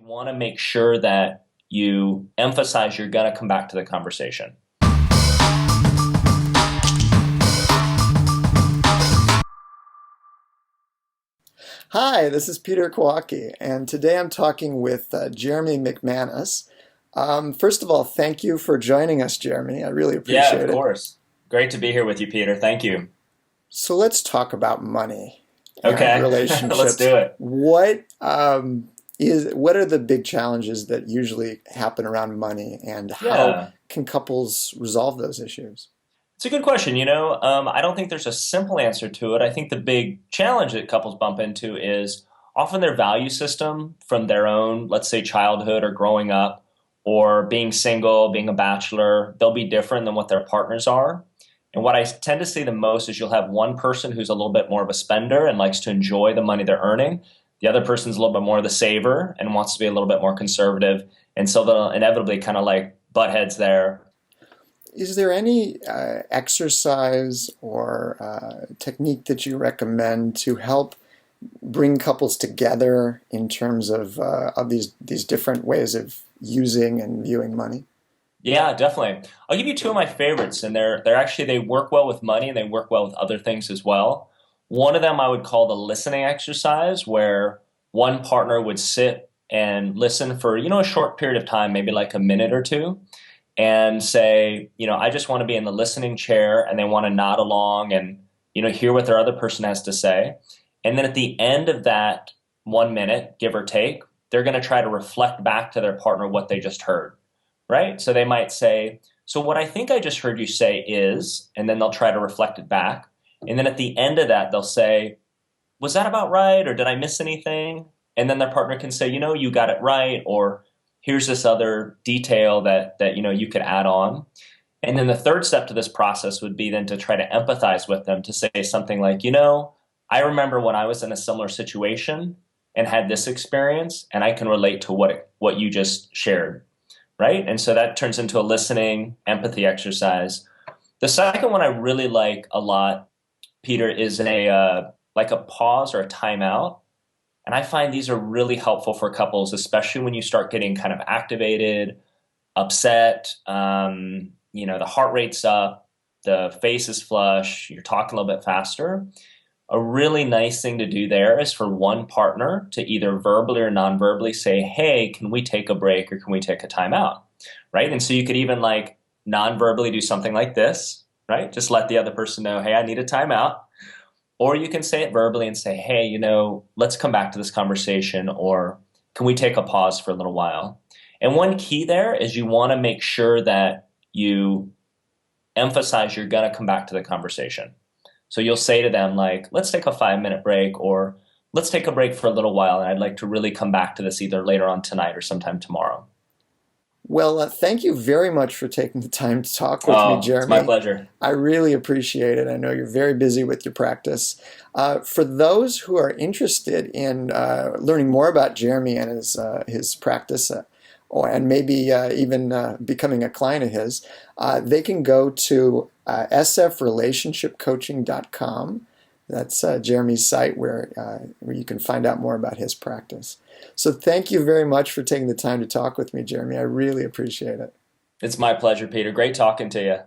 want to make sure that you emphasize you're going to come back to the conversation. Hi, this is Peter Kowalke, and today I'm talking with Jeremi McManus. First of all, thank you for joining us, Jeremi. I really Yeah, appreciate of it. course. Great to be here with you, Peter. Thank you. So let's talk about money and Okay, let's relationships. do it. What are the big challenges that usually happen around money, and how Yeah, can couples resolve those issues? it's a good question. I don't think there's a simple answer to it. I think the big challenge that couples bump into is often their value system from their own, let's say, childhood or growing up, or being single, being a bachelor, they'll be different than what their partners are. And what I tend to see the most is you'll have one person who's a little bit more of a spender and likes to enjoy the money they're earning. The other person's a little bit more of the saver and wants to be a little bit more conservative. And so they'll inevitably kind of like butt heads there. Is there any exercise or technique that you recommend to help bring couples together in terms of these different ways of using and viewing money? Yeah, definitely. I'll give you two of my favorites, and they work well with money and they work well with other things as well. One of them I would call the listening exercise, where one partner would sit and listen for, a short period of time, maybe like a minute or two, and say, I just want to be in the listening chair, and they want to nod along and, hear what their other person has to say. And then at the end of that 1 minute, give or take, they're going to try to reflect back to their partner what they just heard, right? So they might say, so what I think I just heard you say is, and then they'll try to reflect it back. And then at the end of that, they'll say, was that about right? Or did I miss anything? And then their partner can say, you got it right. Or here's this other detail that you could add on. And then the third step to this process would be then to try to empathize with them, to say something like, I remember when I was in a similar situation and had this experience, and I can relate to what you just shared, right? And so that turns into a listening empathy exercise. The second one I really like a lot, Peter, is like a pause or a timeout. And I find these are really helpful for couples, especially when you start getting kind of activated, upset, the heart rate's up, the face is flush, you're talking a little bit faster. A really nice thing to do there is for one partner to either verbally or non-verbally say, hey, can we take a break or can we take a timeout, right? And so you could even like non-verbally do something like this, right? Just let the other person know, hey, I need a timeout. Or you can say it verbally and say, hey, let's come back to this conversation, or can we take a pause for a little while? And one key there is you want to make sure that you emphasize you're going to come back to the conversation. So you'll say to them like, let's take a 5-minute break, or let's take a break for a little while, and I'd like to really come back to this either later on tonight or sometime tomorrow. Well, thank you very much for taking the time to talk with me, Oh, it's my Jeremi. pleasure. I really appreciate it. I know you're very busy with your practice. For those who are interested in learning more about Jeremi and his practice, and maybe even becoming a client of his, they can go to sfrelationshipcoaching.com. That's Jeremi's site where you can find out more about his practice. So thank you very much for taking the time to talk with me, Jeremi. I really appreciate it. It's my pleasure, Peter. Great talking to you.